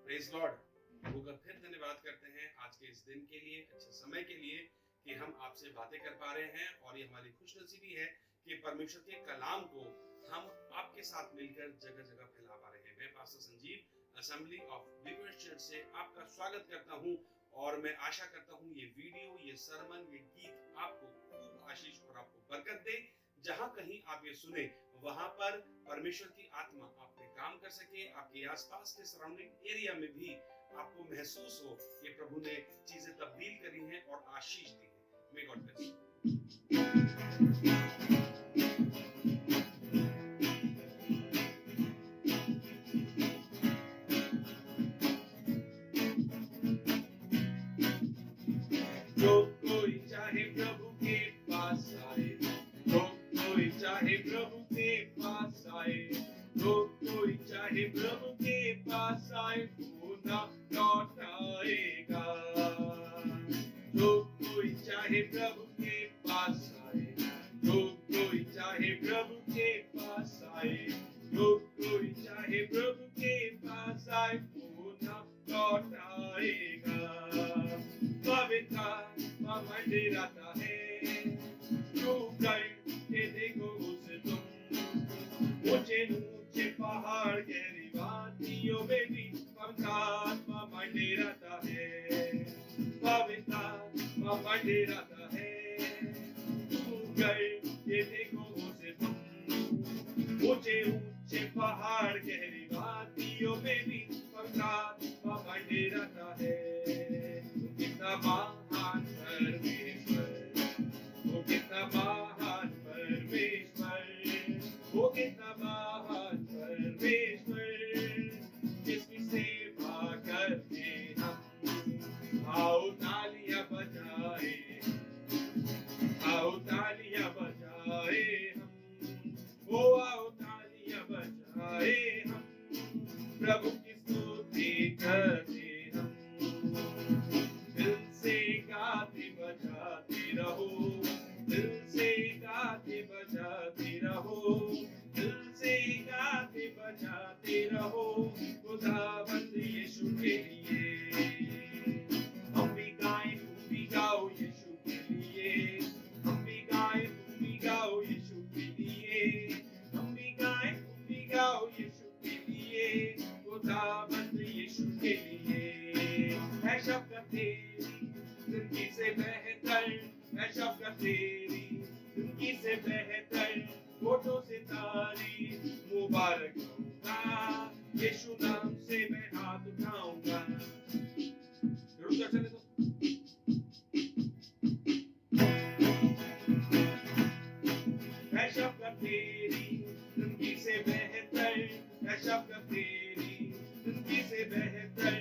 Praise Lord. प्रभु का फिर धन्यवाद करते हैं आज के इस दिन के लिए, अच्छे समय के लिए कि हम आपसे बातें कर पा रहे हैं। और ये हमारी खुशनसीबी है कि परमेश्वर के कलाम को हम आपके साथ मिलकर जगह जगह फैला पा रहे हैं। मैं pastor Sanjeev assembly of believers church से आपका स्वागत करता हूं और मैं आशा करता हूं ये वीडियो, ये सरमन, ये गीत आपको खूब आशीष और आपको बरकत दे। जहां कहीं आप ये सुने वहां पर परमेश्वर की आत्मा आप पे काम कर सके, आपके आसपास के सराउंडिंग एरिया में भी आपको महसूस हो कि प्रभु ने चीजें तब्दील करी हैं और आशीष दी है। May God bless you. जो कोई चाहे प्रभु के पास आए, जो कोई चाहे प्रभु के पास आए, जो कोई चाहे प्रभु के पास आए वो ना लौट आएगा। जो कोई चाहे प्रभु के पास आए, जो कोई चाहे प्रभु के पास आए, जो कोई चाहे प्रभु के पास आए वो ना लौट आएगा। पवित्र मंदिर आता है, जो करके देखो उसे तुम। ऊंचे ऊंचे पहाड़ गहरी वादियों में भी पवित्र मंदिर आता है, पवित्र मंदिर आता है। तू करके देखो उसे तुम। ऊंचे ऊंचे पहाड़ गहरी वादियों में भी पवित्र मंदिर आता है। कितना महान परमेश्वर, वो कितना महान परमेश्वर, वो कितना महान परमेश्वर, जिसकी सेवा करते हम। आओ तालियां बजाए, आओ तालियां बजाए हम, ओ आओ तालियां बजाए हम, प्रभु की स्तुति करते हम। गाते बजाते रहो, दिल से गाते बजाते रहो, दिल से गाते बजाते रहो खुदावंद यीशु के लिए। हम भी गाएं, तुम भी गाओ यीशु के लिए। हम भी गाएं, तुम भी गाओ यीशु के लिए। हम भी गाएं, तुम भी गाओ यीशु के लिए, खुदावंद यीशु के लिए। है शफ़क़त तेरी जिंदगी से बेहतर, है शफ़क़त तेरी जिंदगी से बेहतर, होठों से तारीफ मुबारक कहूंगा, यीशु नाम से मैं हाथ उठाऊंगा। रुक जा, चले तो है शफ़क़त तेरी जिंदगी से बेहतर, है शफ़क़त तेरी जिंदगी से बेहतर,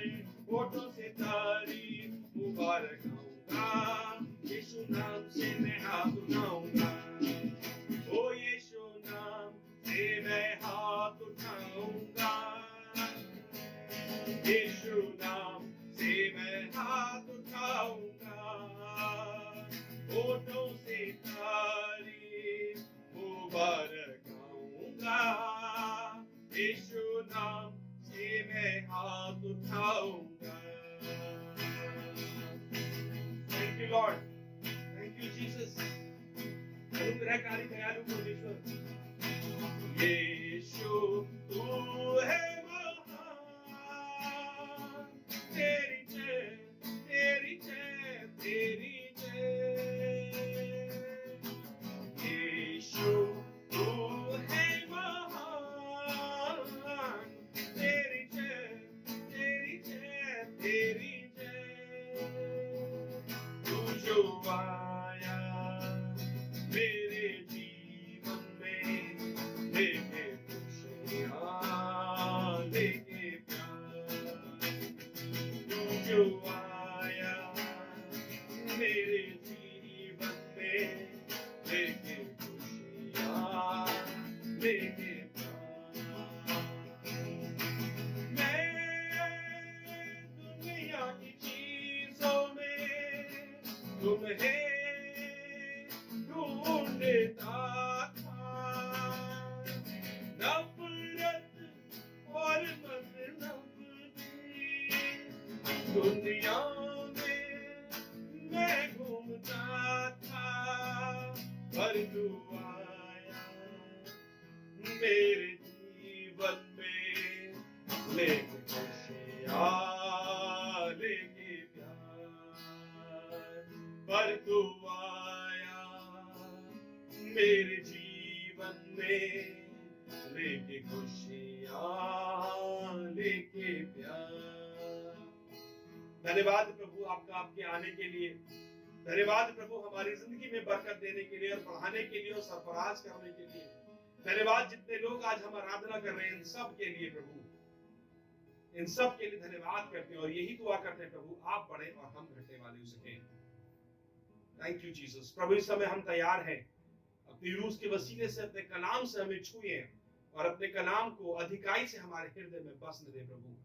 होठों से तारीफ मुबारक कहूंगा, यीशु नाम से मैं हाथ उठाऊंगा। ओ यीशु नाम से मैं हाथ उठाऊंगा, यीशु नाम से मैं हाथ उठाऊंगा, होठों से तारीफ मुबारक कहूंगा, यीशु नाम से मैं हाथ उठाऊंगा। Thank you Lord, thank you Jesus। अनुग्रहकारी दयालु परमेश्वर, यीशु तू है महान, तेरी जय, तेरी जय, तेरी जय। यीशु तू है महान, तेरी जय, तेरी जय, तेरी जय। तू जो आया मेरे जीवन में, लेके खुशियाँ, लेके प्यार। तू जो आया मेरे जीवन में, लेके खुशियाँ, लेके प्यार। मैं दुनिया की चीजों में तुम्हें ढूंढता था, नफरत और बदनफरती पर तू आया मेरे जीवन में, लेके खुशियाँ लेके प्यार, पर तू आया मेरे जीवन में, लेके खुशियाँ लेके प्यार। धन्यवाद प्रभु आपका, आपके आने के लिए। धन्यवाद प्रभु हमारी जिंदगी में बरकत देने के लिए और बढ़ाने के लिए और सरफराज करने के लिए। धन्यवाद जितने लोग आज हम आराधना कर रहे हैं इन सब के लिए प्रभु, इन सब के लिए धन्यवाद करते हैं और यही दुआ करते हैं प्रभु आप बढ़े और हम घटने वाले हो सके। Thank you Jesus. प्रभु इस समय हम तैयार हैं, अपनी रूह के वसीले से अपने कलाम से हमें छुए और अपने कलाम को अधिकाई से हमारे हृदय में बसने दे प्रभु,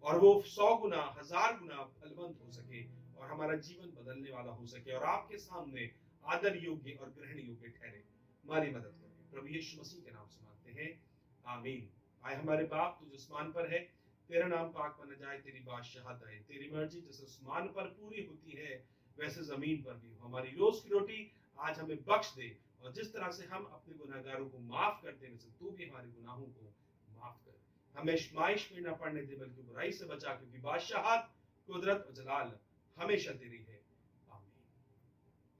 और वो 100 गुना 1000 गुना फलवंत हो सके और हमारा जीवन बदलने वाला हो सके और आपके सामने आदर योग्य और ग्रहण योग्य ठहरे। हमारी मदद करें प्रभु यीशु मसीह के नाम से मांगते हैं, आमीन। आए हमारे बाप तू जिस्मान पर है, तेरा नाम पाक माना जाए, तेरी बादशाहत आए, तेरी मर्जी जैसे आसमान पर पूरी होती है वैसे जमीन पर भी हो। हमारी रोज की रोटी आज हमें बख्श दे, और जिस तरह से हम अपने गुनाहगारों को माफ करते हैं वैसे तू भी हमारे गुनाहों को माफ कर। हमें आजमाइश में न पड़ने दे बल्कि बुराई से बचा, क्योंकि बादशाहत कुदरत और जलाल हमेशा तेरी है, आमीन।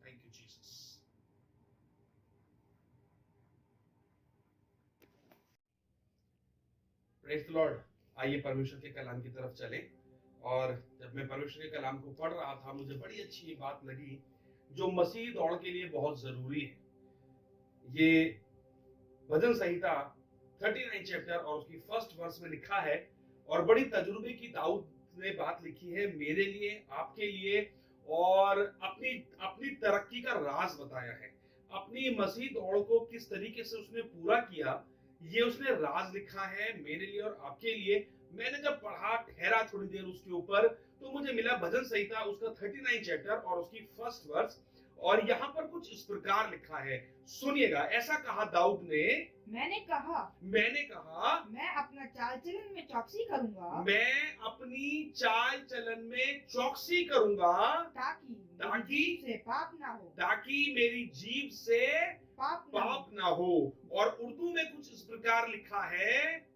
Thank you Jesus. Praise the Lord. आइए परमेश्वर के कलाम की तरफ चले। और जब मैं परमेश्वर के कलाम को पढ़ रहा था मुझे बड़ी अच्छी ये बात लगी जो मसीह दौड़ के लिए बहुत जरूरी है। ये भजन संहिता 39 चैप्टर और उसकी फर्स्ट वर्स में लिखा है, और बड़ी तजुर्बे की दाऊद ने बात लिखी है मेरे लिए, आपके लिए, और अपनी अपनी तरक्की का राज बताया है। अपनी मसीह दौड़ को किस तरीके से उसने पूरा किया ये उसने राज लिखा है मेरे लिए और आपके लिए। मैंने जब पढ़ा ठहरा थोड़ी देर उसके ऊपर तो मुझे मिला भजन संहिता उसका 39 चैप्टर और उसकी फर्स्ट वर्स, और यहाँ पर कुछ इस प्रकार लिखा है, सुनिएगा। ऐसा कहा दाऊद ने, मैंने कहा मैं अपना चाल चलन में चौकसी करूंगा, मैं अपनी चाल चलन में चौकसी करूंगा, ताकि से पाप ना हो, ताकि मेरी जीभ से पाप ना हो। और उर्दू में कुछ इस प्रकार लिखा है,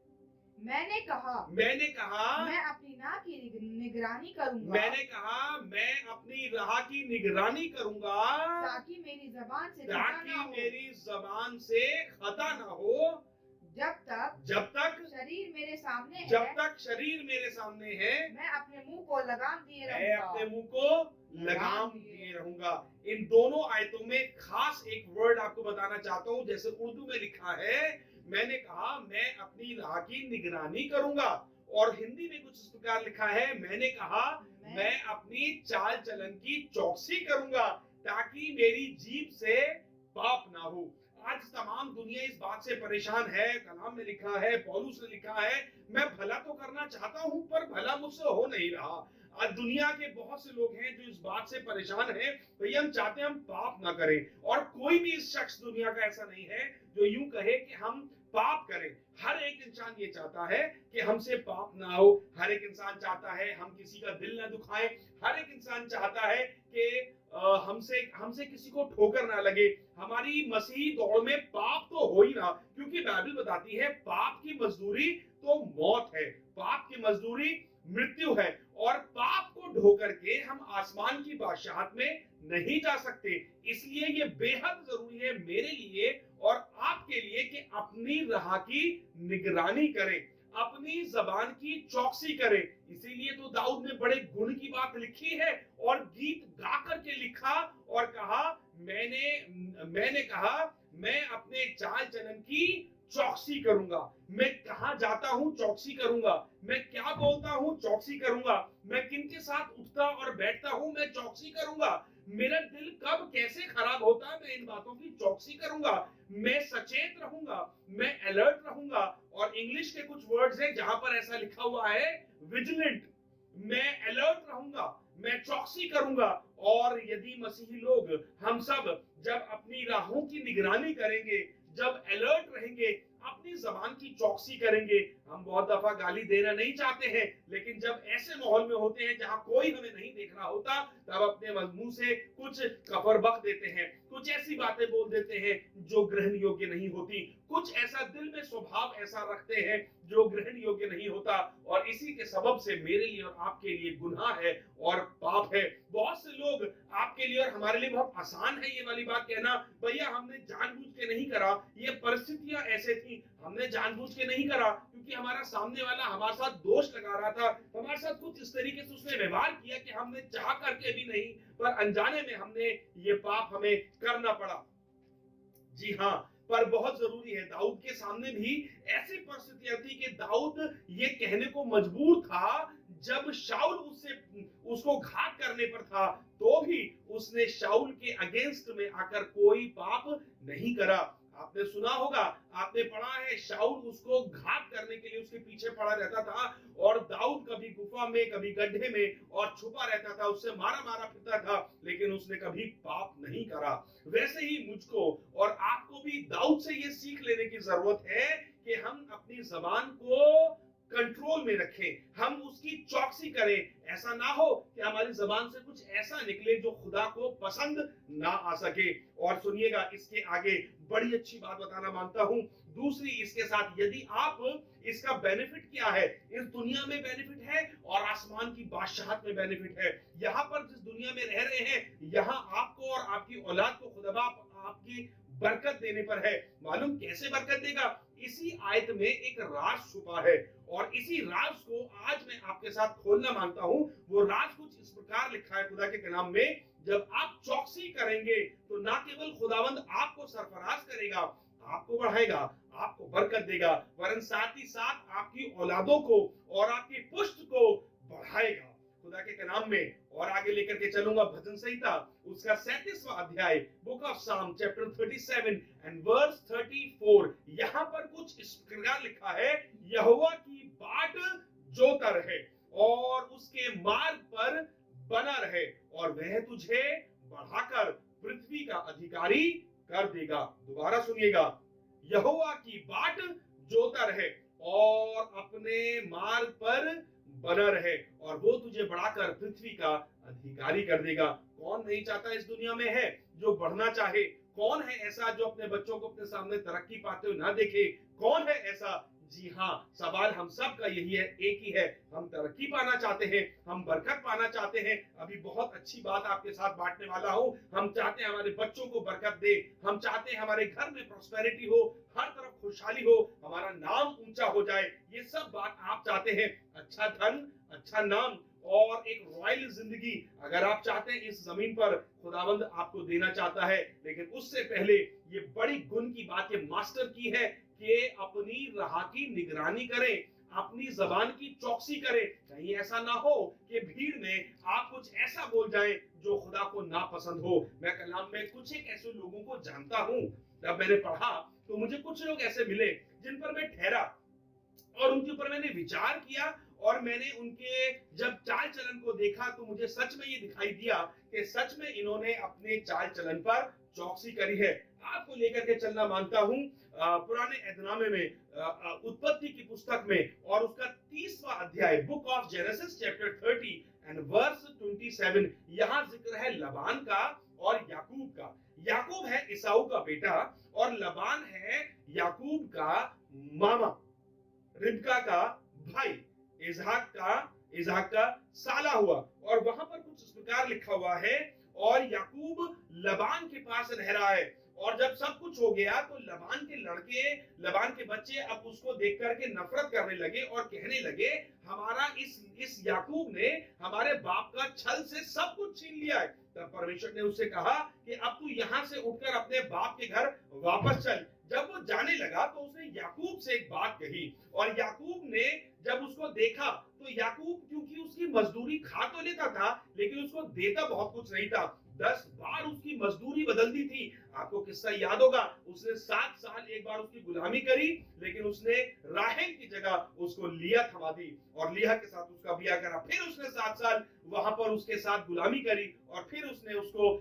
मैंने कहा मैं अपनी नाक की निगरानी करूंगा, मैंने कहा मैं अपनी राह की निगरानी करूंगा, ताकि मेरी जबान से खता ना हो, जब तक शरीर मेरे सामने है, मैं अपने मुंह को लगाम दिए रहूंगा। इन दोनों आयतों में खास एक वर्ड आपको बताना चाहता हूँ। जैसे उर्दू में लिखा है, मैंने कहा मैं अपनी राह की निगरानी करूंगा, और हिंदी में कुछ इस प्रकार लिखा है, मैंने कहा मैं अपनी चाल चलन की चौकसी करूंगा ताकि मेरी जीभ से पाप ना हो। आज तमाम दुनिया इस बात से परेशान है, कलाम में लिखा है, पौलुस ने लिखा है, मैं भला तो करना चाहता हूं पर भला मुझसे हो नहीं रहा। आज दुनिया के बहुत से लोग हैं जो इस बात से परेशान हैं, भैया हम चाहते हैं हम पाप ना करें, और कोई भी शख्स दुनिया का ऐसा नहीं है जो यूं कहे कि हम पाप करें। हर एक इंसान ये चाहता है कि हमसे पाप ना हो, हर एक इंसान चाहता है हम किसी का दिल ना दुखाएं, हर एक इंसान चाहता है कि हमसे किसी को ठोकर ना लगे। हमारी मसीही दौड़ में पाप तो हो ही ना, क्योंकि बाइबल बताती है पाप की मजदूरी तो मौत है, पाप की मजदूरी मृत्यु है, और पाप को ढो करके हम आसमान की बादशाहत में नहीं जा सकते। इसलिए ये बेहद जरूरी है मेरे लिए और आपके लिए कि अपनी राह की निगरानी करें, अपनी जबान की चौकसी करें। इसीलिए तो दाऊद ने बड़े गुण की बात लिखी है और गीत गा करके लिखा और कहा, मैंने कहा मैं अपने चाल चलन की चौकसी करूंगा। मैं कहां जाता हूं चौकसी करूंगा, मैं क्या बोलता हूं चौकसी करूंगा, मैं किनके साथ उठता और बैठता हूं मैं चौकसी करूंगा, मेरा दिल कब कैसे खराब होता है मैं इन बातों की चौकसी करूंगा, मैं सचेत रहूंगा, मैं अलर्ट रहूंगा। और इंग्लिश के कुछ वर्ड्स हैं जहां पर ऐसा लिखा हुआ है विजिलेंट, मैं अलर्ट रहूंगा, मैं चौकसी करूंगा। और यदि मसीही लोग हम सब जब अपनी राहों की निगरानी करेंगे, जब अलर्ट रहेंगे, अपनी जबान की चौकसी करेंगे। हम बहुत दफा गाली देना नहीं चाहते हैं, लेकिन जब ऐसे माहौल में होते हैं जहां कोई हमें नहीं देख रहा होता, तब अपने मुंह से कुछ कफर बक देते हैं, कुछ ऐसी बातें बोल देते हैं जो ग्रहण योग्य नहीं होती, कुछ ऐसा दिल में स्वभाव ऐसा रखते हैं जो ग्रहण योग्य नहीं होता, और इसी के सबब से मेरे लिए और आपके लिए गुनाह है और पाप है। बहुत से लोग आपके लिए और हमारे लिए बहुत आसान है ये वाली बात कहना, भैया हमने जानबूझ के नहीं करा, ये परिस्थितियां ऐसे थी, हमने जानबूझ के नहीं करा, क्योंकि हमारा सामने वाला हमारे साथ दोष लगा रहा था, हमारे साथ कुछ इस तरीके से उसने व्यवहार किया कि हमने चाह करके भी नहीं, पर अनजाने में हमने ये पाप हमें करना पड़ा। जी हाँ, पर बहुत जरूरी है, दाऊद के सामने भी ऐसी परिस्थितियां थी कि दाऊद ये कहने को मजबूर था, जब शाऊल उसको घात करने पर था, तो भी उसने शाऊल के अगेंस्ट में आकर कोई पाप नहीं करा। आपने सुना होगा, आपने पढ़ा है, शाऊल उसको घात करने के लिए उसके पीछे पड़ा रहता था, और दाऊद कभी गुफा में, कभी गड्ढे में और छुपा रहता था, उससे मारा मारा फिरता था, लेकिन उसने कभी पाप नहीं करा। वैसे ही मुझको और आपको भी दाऊद से ये सीख लेने की जरूरत है कि हम अपनी जबान को कंट्रोल में रखें, हम उसकी चौकसी करें। ऐसा ना हो कि हमारी जबान से कुछ ऐसा निकले जो खुदा को पसंद ना आ सके। और सुनिएगा, इसके आगे बड़ी अच्छी बात बताना मानता हूं। दूसरी इसके साथ, यदि आप इसका बेनिफिट क्या है, इस दुनिया में बेनिफिट है और आसमान की बादशाहत में बेनिफिट है। यहाँ पर जिस दुनिया में रह रहे हैं, यहाँ आपको और आपकी औलाद को खुदा आपकी बरकत देने पर है। मालूम कैसे बरकत देगा? इसी आयत में एक राज छुपा है, और इसी राज को आज मैं आपके साथ खोलना मांगता हूं। वो राज कुछ इस प्रकार लिखा है खुदा के कलाम में, जब आप चौकसी करेंगे तो ना केवल खुदावंद आपको सरफराज करेगा, आपको बढ़ाएगा, आपको बरकत देगा, वरन साथ ही साथ आपकी औलादों को और आपकी पुष्ट को बढ़ाएगा खुदा के कलाम में। और आगे लेकर के चलूंगा भजन संहिता, उसका 37वां अध्याय, बुक ऑफ साम चैप्टर 37 एंड वर्स 34। यहाँ पर कुछ इस प्रकार लिखा है, यहोवा की बाट जोता रहे और उसके मार्ग पर बना रहे, और वह तुझे बढ़ाकर पृथ्वी का अधिकारी कर देगा। दोबारा सुनिएगा, यहोवा की बाट जोता रहे और अपने मार्ग पर बना रहे, और वो तुझे बढ़ाकर पृथ्वी का अधिकारी कर देगा। कौन नहीं चाहता इस दुनिया में है जो बढ़ना चाहे? कौन है ऐसा जो अपने बच्चों को अपने सामने तरक्की पाते हुए ना देखे? कौन है ऐसा? जी हाँ, सवाल हम सब का यही है, एक ही है, हम तरक्की पाना चाहते हैं, हम बरकत पाना चाहते हैं। अभी बहुत अच्छी बात आपके साथ बांटने वाला हूं। हम चाहते हैं हमारे बच्चों को बरकत दे, हम चाहते हैं हमारे घर में प्रॉस्पेरिटी हो, हर तरफ खुशहाली हो, हमारा नाम ऊंचा हो जाए, ये सब बात आप चाहते हैं। अच्छा धन, अच्छा नाम और एक रॉयल जिंदगी अगर आप चाहते हैं, इस जमीन पर खुदावंद आपको देना चाहता है। लेकिन उससे पहले ये बड़ी गुण की बात ये मास्टर की है कि अपनी राह की निगरानी करें, अपनी जबान की चौकसी करें। कहीं ऐसा ना हो कि भीड़ में आप कुछ ऐसा बोल जाएं जो खुदा को नापसंद हो। मैं कलाम में कुछ एक ऐसे लोगों को जानता हूं, जब मैंने पढ़ा तो मुझे कुछ लोग ऐसे मिले जिन पर मैं ठहरा और उनके ऊपर मैंने विचार किया, और मैंने उनके जब चाल चलन को देखा तो मुझे सच में ये दिखाई दिया कि सच में इन्होंने अपने चाल चलन पर चौकसी करी है। आपको लेकर के चलना मानता हूं पुराने एहदनामे में, उत्पत्ति की पुस्तक में, और उसका 30वां अध्याय, book of Genesis chapter 30 and verse 27। यहाँ जिक्र है लबान का और याकूब का। याकूब है ईसाऊ का बेटा और लबान है याकूब का मामा, रिबका का भाई, इजहाक का साला हुआ। और वहां पर कुछ इस प्रकार लिखा हुआ है, और याकूब लबान के पास रह रहा है। और जब सब कुछ हो गया तो लबान के बच्चे अब उसको देख करके नफरत करने लगे और कहने लगे, हमारा इस याकूब ने हमारे बाप का छल से सब कुछ छीन लिया है। तब परमेश्वर ने उससे कहा कि अब तू यहाँ से उठकर अपने बाप के घर वापस चल। जब वो जाने लगा तो उसने याकूब से एक बात कही, और याकूब ने जब उसको देखा तो याकूब क्योंकि उसकी मजदूरी खा तो लेता था, लेकिन उसको देता बहुत कुछ नहीं था। 10 बार उसकी मजदूरी बदल दी थी। आपको किस्सा याद होगा, उसने 7 साल एक बार उसकी गुलामी करी, लेकिन उसने राहेल की जगह उसको लिया थमा दी और लिया के साथ उसका ब्याह करा। फिर उसने 7 साल वहां पर उसके साथ गुलामी करी और फिर उसने उसको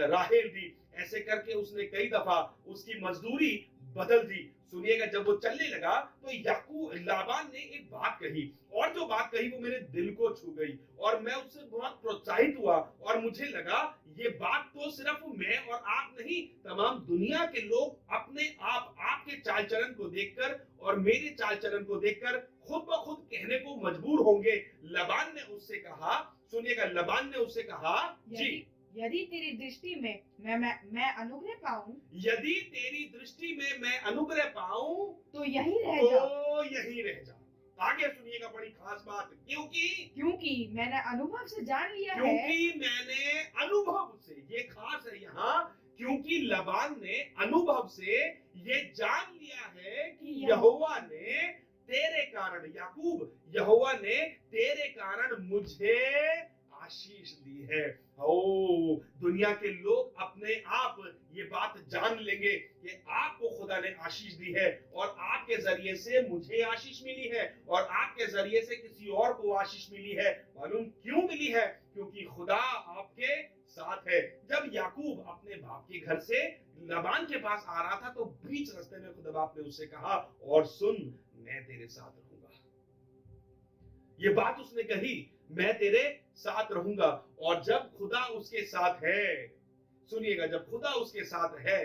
राहेल दी। ऐसे करके उसने कई दफा उसकी मजदूरी बदल दी। सुनिएगा, जब वो चलने लगा तो याकूब लाबान ने एक बात कही, और जो बात कही वो मेरे दिल को छू गई और मैं उससे बहुत प्रोत्साहित हुआ और मुझे लगा ये बात तो सिर्फ मैं और आप नहीं, तमाम दुनिया के लोग अपने आप आपके चाल चलन को देखकर और मेरे चाल चलन को देखकर खुद ब खुद कहने को मजबूर होंगे। लबान ने उससे कहा, सुनिएगा, लबान ने उससे कहा, जी, यदि तेरी दृष्टि में मैं अनुग्रह पाऊं, यदि तेरी दृष्टि में मैं अनुग्रह पाऊं तो यही रह जा, तो यही रह जा। आगे सुनिएगा, बड़ी खास बात, क्योंकि मैंने अनुभव से जान लिया है, क्योंकि मैंने अनुभव से, ये खास है यहाँ, क्योंकि लबान ने अनुभव से ये जान लिया है कि यहोवा ने तेरे कारण, याकूब, यहोवा ने तेरे कारण मुझे आशीष दी है। ओ, दुनिया के लोग अपने आप ये बात जान लेंगे कि आपको खुदा ने आशीष दी है और आपके जरिए से मुझे आशीष मिली है और आपके जरिए से किसी और को आशीष मिली है। मालूम क्यों मिली है? क्योंकि खुदा आपके साथ है। जब याकूब अपने बाप के घर से लबान के पास आ रहा था तो बीच रास्ते में खुदा बाप ने उससे कहा, और सुन, मैं तेरे साथ रहूंगा। ये बात उसने कही, मैं तेरे साथ रहूंगा। और जब खुदा उसके साथ है, सुनिएगा, जब खुदा उसके साथ है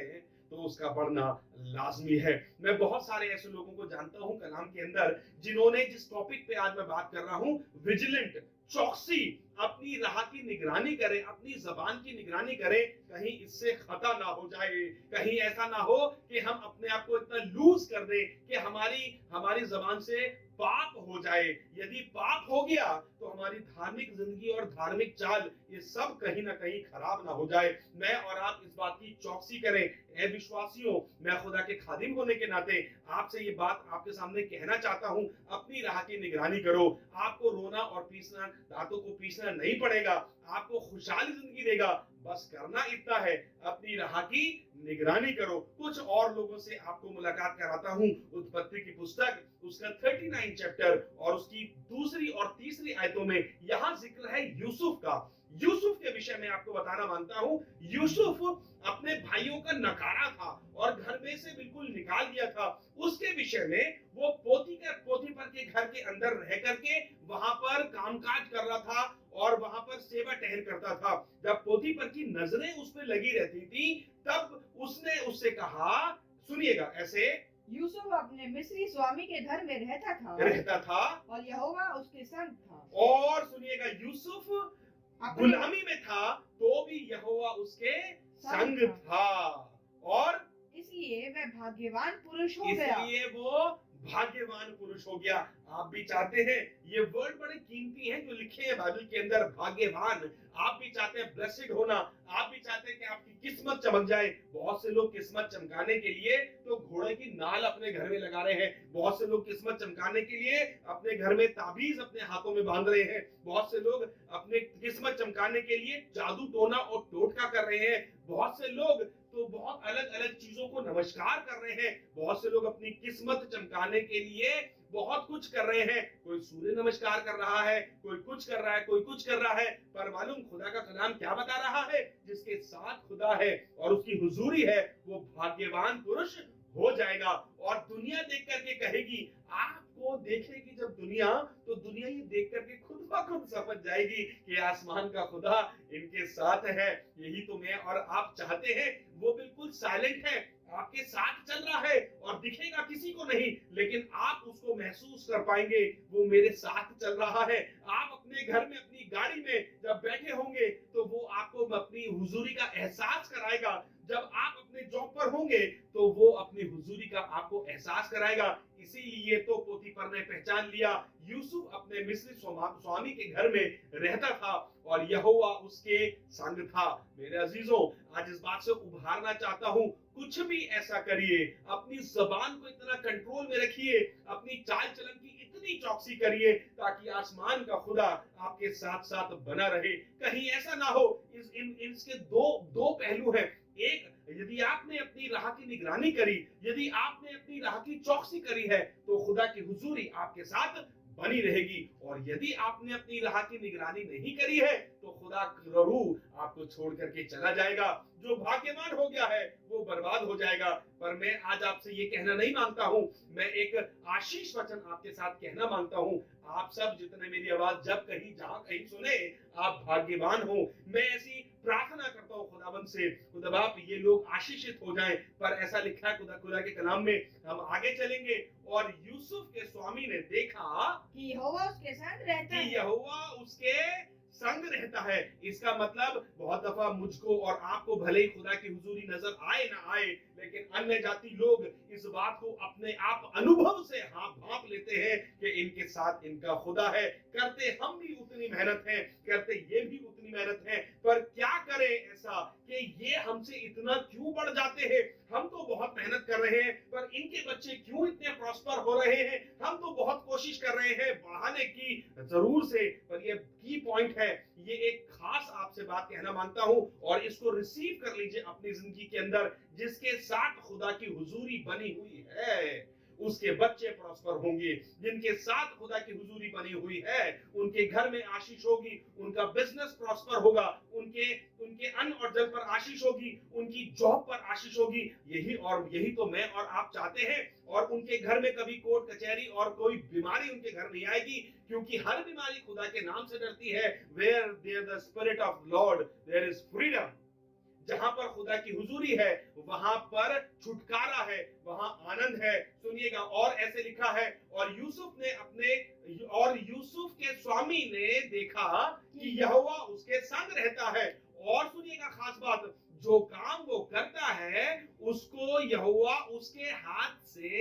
तो उसका बढ़ना लाजमी है। मैं बहुत सारे ऐसे लोगों को जानता हूं कलाम के अंदर जिन्होंने, जिस टॉपिक पे आज मैं बात कर रहा हूं, विजिलेंट, चौकसी, अपनी राह की निगरानी करें, अपनी जबान की निगरानी करें, कहीं इससे खता ना हो जाए, कहीं ऐसा ना हो कि हम अपने आप को इतना लूज कर दें कि हमारी जबान से पाप हो जाए। यदि पाप हो गया तो हमारी धार्मिक जिंदगी और धार्मिक चाल ये सब कहीं ना कहीं खराब ना हो जाए। मैं और आप इस बात की चौकसी करें। ऐ विश्वासियों, मैं खुदा के खादिम होने के नाते आपसे ये बात आपके सामने कहना चाहता हूं, अपनी राह की निगरानी करो। आपको रोना और पीसना, दांतों को पीसना नहीं पड़ेगा, आपको खुशहाली जिंदगी देगा। बस करना इतना है, अपनी राह की निगरानी करो। कुछ और लोगों से आपको मुलाकात कराता हूं। उत्पत्ति की पुस्तक, उसका 39 चैप्टर और उसकी दूसरी और तीसरी आयतों में यहां जिक्र है यूसुफ का। यूसुफ के विषय में आपको बताना मानता हूं। यूसुफ अपने भाइयों का नकारा था और घर में से बिल्कुल निकाल दिया था। उसके विषय में वो पोतीपर के घर के अंदर रह करके वहां पर कामकाज कर रहा था और वहां पर सेवा टहल करता था। जब पोतीपर की नजरें उस पर लगी रहती थी तब उसने उससे कहा, सुनिएगा, ऐसे, यूसुफ अपने मिस्री स्वामी के घर में रहता था और यहोवा उसके संग था। और सुनिएगा, यूसुफ गुलामी में था तो भी यहोवा उसके संग था और इसलिए वह भाग्यवान पुरुष हो गया। इसलिए वो भाग्यवान पुरुष हो गया। आप भी चाहते हैं, ये वर्ड बड़े कीमती हैं जो लिखे हैं बाइबल के अंदर, भाग्यवान। आप भी चाहते हैं ब्लेस्ड होना, आप भी चाहते हैं कि आपकी किस्मत चमक जाए। बहुत से लोग किस्मत चमकाने के लिए तो घोड़े की नाल अपने घर में लगा रहे हैं। बहुत से लोग किस्मत चमकाने के लिए अपने घर में ताबीज अपने हाथों में बांध रहे हैं। बहुत से लोग अपने किस्मत चमकाने के लिए जादू टोना और टोटका कर रहे हैं। बहुत से लोग तो बहुत अलग अलग चीजों को नमस्कार कर रहे हैं। बहुत से लोग अपनी किस्मत चमकाने के लिए बहुत कुछ कर रहे हैं। कोई सूर्य नमस्कार कर रहा है, कोई कुछ कर रहा है, कोई कुछ कर रहा है। पर मालूम खुदा का कलाम क्या बता रहा है? जिसके साथ खुदा है और उसकी हुजूरी है वो भाग्यवान पुरुष हो जाएगा। और दुनिया देख करके कहेगी, आपको देखेगी जब दुनिया, तो दुनिया ये देख करके खुद ब खुद समझ जाएगी कि आसमान का खुदा इनके साथ है। यही तो मैं और आप चाहते हैं। वो बिल्कुल साइलेंट है, आपके साथ चल रहा है और दिखेगा किसी को नहीं, लेकिन आप उसको महसूस कर पाएंगे, वो मेरे साथ चल रहा है। आप अपने घर में, अपनी गाड़ी में जब बैठे होंगे तो वो आपको अपनी हुजूरी का एहसास कराएगा। जब आप अपने जॉब पर होंगे तो वो अपनी हुजूरी का आपको एहसास कराएगा। इसीलिए तो पोतीफर ने पहचान लिया, यूसुफ अपने मिस्री स्वामी के घर में रहता था और यहोवा उसके संग था। मेरे अजीजों, आज इस बात से उभारना चाहता हूं, कुछ भी ऐसा करिए, अपनी जबान को इतना कंट्रोल में रखिए, अपनी चाल चलन की इतनी चौकसी करिए ताकि आसमान का खुदा आपके साथ साथ बना रहे। कहीं ऐसा ना हो, इसके दो पहलू हैं। एक, यदि आपने अपनी राह की निगरानी करी, यदि आपने अपनी राह की चौकसी करी है तो खुदा की हुजूरी आपके साथ बनी रहेगी। और यदि आपने अपनी राह की निगरानी नहीं करी है तो खुदा जरूर आपको छोड़ करके चला जाएगा। जो भाग्यवान हो गया है वो बर्बाद हो जाएगा। पर मैं आज आपसे ये कहना नहीं मांगता हूं, मैं एक आशीष वचन आपके साथ कहना मांगता हूं। आप सब जितने मेरी आवाज जब कहीं जहां कहीं सुने, आप भाग्यवान हो। मैं ऐसी प्रार्थना करता हूँ खुदाबंद से, खुदा बाप ये लोग आशीषित हो जाएं। पर ऐसा लिखा है खुदा के कलाम में, हम आगे चलेंगे। और यूसुफ के स्वामी ने देखा कि यहोवा उसके संग रहता है। यहोवा उसके संग रहता है। इसका मतलब बहुत दफा मुझको और आपको भले ही खुदा की हुजूरी नजर आए ना आए, लेकिन अन्य जाति लोग इस बात को अपने आप अनुभव से भांप लेते हैं कि इनके साथ इनका खुदा है। करते हम भी उतनी मेहनत है, करते ये भी उतनी मेहनत है, पर क्या करें ऐसा कि ये हमसे इतना क्यों बढ़ जाते हैं। हम तो बहुत मेहनत कर रहे हैं, पर इनके बच्चे क्यों इतने प्रॉस्पर हो रहे हैं। हम तो बहुत कोशिश कर रहे हैं बढ़ाने की जरूर से, पर ये की पॉइंट है। ये एक खास आपसे बात कहना मांगता हूं और इसको रिसीव कर लीजिए अपनी जिंदगी के अंदर। जिसके साथ खुदा की हुजूरी बनी हुई है उसके बच्चे प्रॉस्पर होंगे। जिनके साथ खुदा की हुजूरी बनी हुई है उनके घर में आशीष होगी, उनका बिजनेस प्रॉस्पर होगा, उनके अन्न और जल पर आशीष होगी, उनकी जॉब पर आशीष होगी। यही तो मैं और आप चाहते हैं। और उनके घर में कभी कोर्ट कचहरी और कोई बीमारी उनके घर नहीं आएगी, क्योंकि हर बीमारी खुदा के नाम से डरती है। Where there the spirit of lord there is freedom. जहां पर खुदा की हुजूरी है वहां पर छुटकारा है, वहां आनंद है। सुनिएगा, और ऐसे लिखा है, और यूसुफ के स्वामी ने देखा कि यहोवा उसके संग रहता है। और सुनिएगा खास बात, जो काम वो करता है उसको यहोवा उसके हाथ से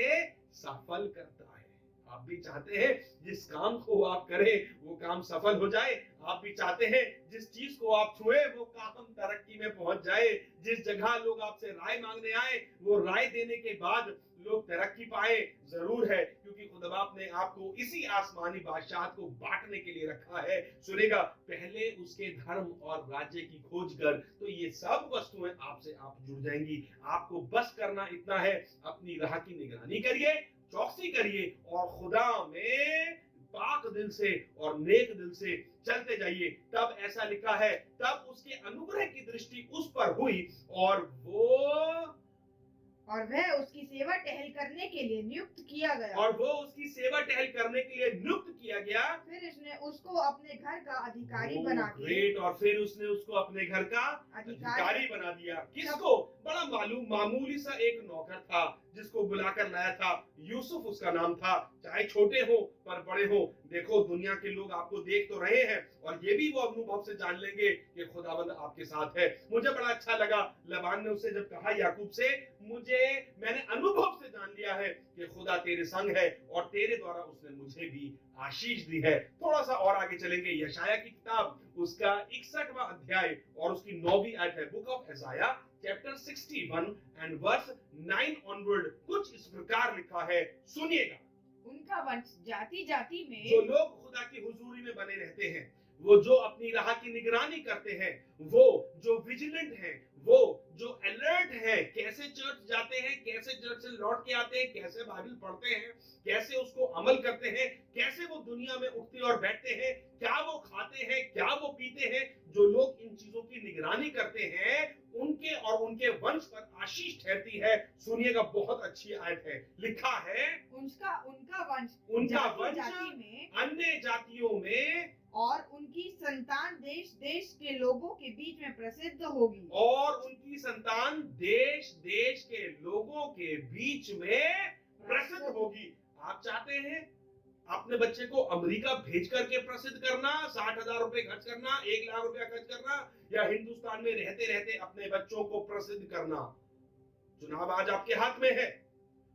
सफल करता है। आप भी चाहते हैं जिस काम को आप करें वो काम सफल हो जाए। आप भी चाहते हैं जिस चीज को आप छुए वो काम तरक्की में पहुंच जाए। जिस जगह लोग आपसे राय मांगने आए वो राय देने के बाद लोग तरक्की पाए। जरूर है, क्योंकि खुदा बाप ने आपको इसी आसमानी बादशाह को बांटने के लिए रखा है। सुनेगा, पहले उसके धर्म और राज्य की खोज कर, तो ये सब वस्तुएं आपसे आप जुड़ जाएंगी। आपको बस करना इतना है, अपनी राह की निगरानी करिए, चौकसी करिए और खुदा में पाक दिल से और नेक दिल से चलते जाइए। तब ऐसा लिखा है, तब उसके अनुग्रह की दृष्टि उस पर हुई और वह उसकी सेवा टहल करने के लिए नियुक्त किया गया। फिर उसने उसको अपने घर का अधिकारी बना दिया। और फिर उसने उसको अपने घर का अधिकारी बना दिया। किसको? बड़ा मामूली सा एक नौकर था जिसको बुलाकर लाया था। यूसुफ उसका नाम था। चाहे छोटे हो पर बड़े हो, देखो दुनिया के लोग आपको देख तो रहे हैं और ये भी वो अनुभव से जान लेंगे कि खुदावंद आपके साथ है। मुझे बड़ा अच्छा लगा लबान ने उससे जब कहा याकूब से, मैंने अनुभव से जान लिया है कि खुदा तेरे संग है और तेरे द्वारा उसने मुझे भी आशीष दी है। थोड़ा सा और आगे चलेंगे, यशाया की किताब उसका 61वां अध्याय और उसकी 9वीं आयत है। Book of Isaiah chapter 61 and verse 9 onward कुछ इस प्रकार लिखा है, सुनिएगा। उनका वंश जाति जाति में, जो लोग खुदा की हुजूरी में बने रहते हैं, वो जो अपनी राह की निगरानी करते हैं, वो जो विजिलेंट हैं, वो जो अलर्ट है, कैसे चर्च जाते हैं, कैसे चर्च से लौट के आते हैं, कैसे बाइबल पढ़ते हैं, कैसे उसको अमल करते हैं, कैसे वो दुनिया में उठते और बैठते हैं, क्या वो खाते हैं, क्या वो पीते हैं। जो लोग इन चीजों की निगरानी करते हैं उनके और उनके वंश पर आशीष ठहरती है। सुनिएगा, बहुत अच्छी आयत है, लिखा है उनका वंश जाति में, अन्य जातियों में, और उनकी संतान देश देश के लोगों के बीच में प्रसिद्ध होगी। और उनकी संतान देश देश के लोगों के बीच में प्रसिद्ध होगी। आप चाहते हैं अपने बच्चे को अमेरिका भेज करके प्रसिद्ध करना, 60,000 रुपए खर्च करना, 1 लाख रुपया खर्च करना, या हिंदुस्तान में रहते रहते अपने बच्चों को प्रसिद्ध करना? चुनाव आज आपके हाथ में है।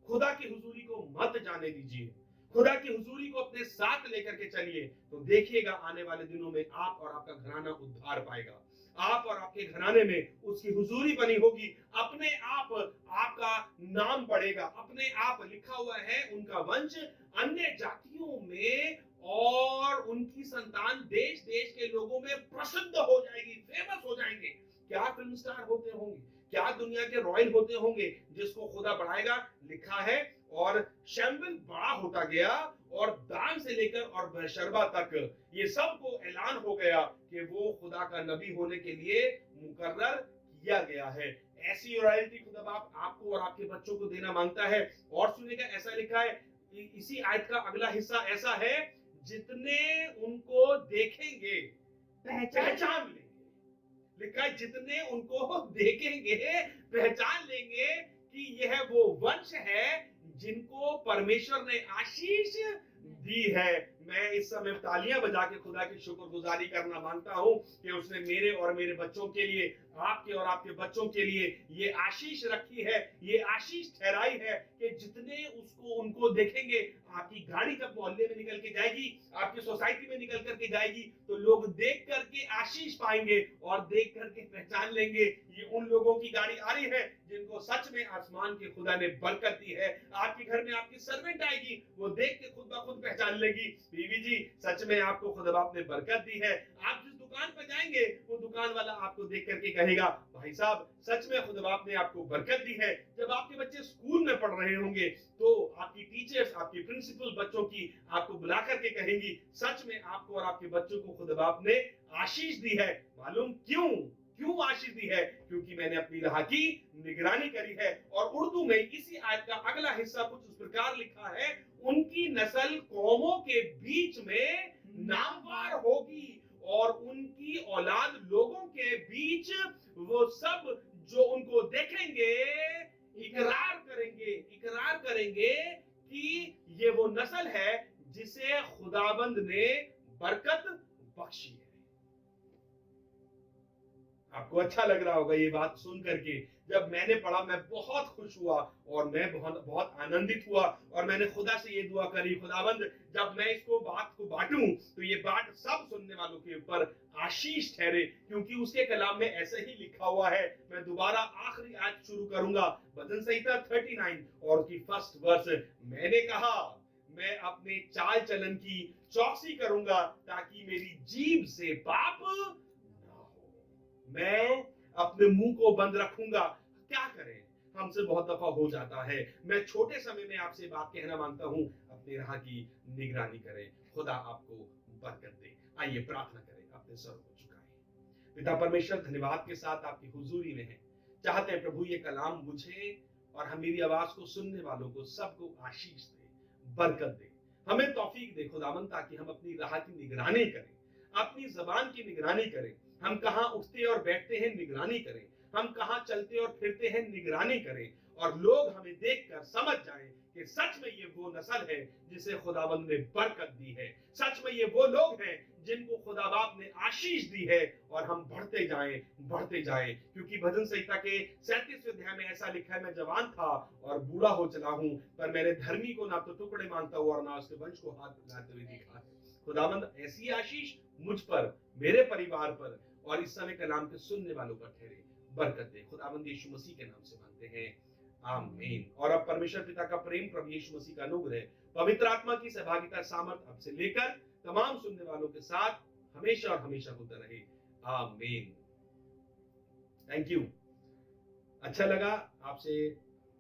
खुदा की हुजूरी को मत जाने दीजिए, खुदा की हुजूरी को अपने साथ लेकर के चलिए, तो देखिएगा आने वाले दिनों में आप और आपका घराना उद्धार पाएगा। आप और आपके घराने में उसकी हुजूरी बनी होगी। अपने आप आपका नाम बढ़ेगा। अपने आप लिखा हुआ है उनका वंश अन्य जातियों में और उनकी संतान देश देश के लोगों में प्रसिद्ध हो जाएगी, फेमस हो जाएंगे। क्या फिल्म स्टार होते होंगे, क्या दुनिया के रॉयल होते होंगे जिसको खुदा बढ़ाएगा। लिखा है और शमूएल बड़ा होता गया और दान से लेकर और बशरबा तक ये सब को ऐलान हो गया कि वो खुदा का नबी होने के लिए मुकर्रर किया गया है। ऐसी रॉयल्टी खुदा बाप आपको और आपके बच्चों को देना मांगता है। और सुनेगा, ऐसा लिखा है इसी आयत का अगला हिस्सा ऐसा है, जितने उनको देखेंगे पहचान लेंगे। लिखा है जितने उनको देखेंगे पहचान लेंगे कि यह वो वंश है जिनको परमेश्वर ने आशीष दी है। मैं इस समय तालियां बजा के खुदा की शुक्रगुजारी करना मांगता हूं कि उसने मेरे और मेरे बच्चों के लिए, आपके और आपके बच्चों के लिए ये आशीष रखी है, ये आशीष ठहराई है कि जितने उसको उनको देखेंगे। आपकी गाड़ी जब मोहल्ले में निकल के जाएगी, आपकी सोसाइटी में निकल करके जाएगी, तो लोग देख करके आशीष पाएंगे और देख करके पहचान लेंगे ये उन लोगों की गाड़ी आ रही है जिनको सच में आसमान के खुदा ने बरकत दी है। आपके घर में आपकी सर्वेंट आएगी, वो देख के खुद ब खुद पहचान लेगी, बीवी जी सच में आपको खुदा बाप ने बरकत दी है। आप जिस दुकान पर जाएंगे वो दुकान वाला आपको देख करके कहेगा, भाई साहब सच में खुदा बाप ने आपको बरकत दी है। जब आपके बच्चे स्कूल में पढ़ रहे होंगे तो आपकी टीचर्स, आपकी प्रिंसिपल बच्चों की आपको बुला करके कहेंगी, सच में आपको और आपके बच्चों को खुदा बाप ने आशीष दी है। मालूम क्यों आशीष दी है? क्योंकि मैंने अपनी राह की निगरानी करी है। और उर्दू में इसी आयत का अगला हिस्सा कुछ इस प्रकार लिखा है, उनकी नस्ल कौमों के बीच में नामवार होगी और उनकी औलाद लोगों के बीच वो सब जो उनको देखेंगे इकरार करेंगे कि ये वो नस्ल है जिसे खुदाबंद ने बरकत बख्शी है। आपको अच्छा लग रहा होगा ये बात सुन करके। जब मैंने पढ़ा मैं बहुत खुश हुआ और मैं बहुत आनंदित हुआ और मैंने खुदा से ये दुआ करी, खुदाबंद जब मैं इसको बात को बांटूं तो ये बात सब सुनने वालों के ऊपर आशीष ठहरे, क्योंकि उसके कलाम में ऐसे ही लिखा हुआ है। मैं दोबारा आखिरी आयत शुरू करूंगा, भजन संहिता 39 और उसकी फर्स्ट वर्स। मैंने कहा मैं अपने चाल चलन की चौकसी करूंगा ताकि मेरी जीभ से पाप ना हो। मैं अपने मुंह को बंद रखूंगा। क्या करें, हमसे बहुत दफा हो जाता है। मैं छोटे समय में आपसे बात कहना मांगता हूं, अपनी राह की निगरानी करें, खुदा आपको बरकत दे। आइए प्रार्थना करें, अपने सर को झुकाएं। पिता परमेश्वर धन्यवाद के साथ आपकी हुजूरी में है। चाहते हैं प्रभु ये कलाम मुझे और हम मेरी आवाज को सुनने वालों को सबको आशीष दे, बरकत दे, हमें तौफीक दे खुदावंद, ताकि हम अपनी राह की निगरानी करें, अपनी जबान की निगरानी करें। हम कहां उठते और बैठते हैं निगरानी करें, हम कहां चलते और फिरते हैं निगरानी करें, और लोग हमें देखकर समझ जाएं कि सच में ये वो नस्ल है जिसे खुदावंद ने बरकत दी है। सच में ये वो लोग हैं जिनको खुदा बाप ने आशीष दी है। और हम बढ़ते जाएं, क्योंकि भजन संहिता के 37वें अध्याय में ऐसा लिखा है, मैं जवान था और बूढ़ा हो चला हूं, पर मैंने धर्मी को ना तो टुकड़े मांगता हुआ और ना उसके वंश को हाथ मिलाते हुए देखा। खुदावंद ऐसी आशीष मुझ पर, मेरे परिवार पर और इस समय कलाम के सुनने वालों पर ठहरे, बरकत दे। खुदावंद यीशु मसीह के नाम से मांगते हैं, आमीन। और अब परमेश्वर पिता का प्रेम, प्रभु यीशु मसीह का अनुग्रह, पवित्र आत्मा की सहभागिता, सामर्थ अब से लेकर तमाम सुनने वालों के साथ हमेशा और हमेशा होता रहे, आमीन। Thank you. अच्छा लगा आपसे,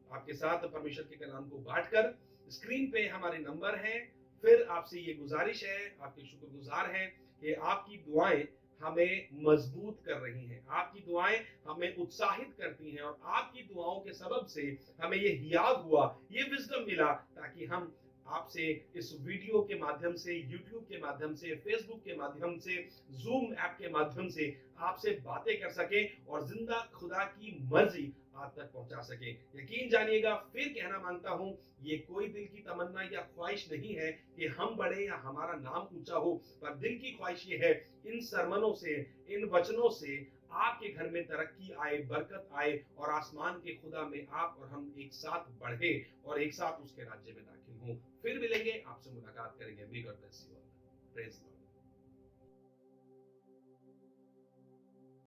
आपके साथ परमेश्वर के कलाम को बांटकर। स्क्रीन पे हमारे नंबर हैं। फिर आपसे ये गुजारिश है, आपके शुक्रगुजार हैं कि आपकी दुआएं हमें मजबूत कर रही हैं, आपकी दुआएं हमें उत्साहित करती हैं, और आपकी दुआओं के सबब से हमें ये याद हुआ, ये विजडम मिला, ताकि हम आपसे इस वीडियो के माध्यम से, यूट्यूब के माध्यम से, फेसबुक के माध्यम से, जूम ऐप के माध्यम से आपसे बातें कर सके और जिंदा खुदा की मर्जी आप तक पहुंचा सके। यकीन जानिएगा, फिर कहना मांगता हूं, ये कोई दिल की तमन्ना या ख्वाहिश नहीं है कि हम बढ़े या हमारा नाम ऊंचा हो, पर दिल की ख्वाहिश ये है, इन सरमनों से, इन वचनों से आपके घर में तरक्की आए, बरकत आए, और आसमान के खुदा में आप और हम एक साथ बढ़े और एक साथ उसके राज्य में दाखिल हों। फिर मिलेंगे, आपसे मुलाकात करेंगे। May God bless you all. Praise God.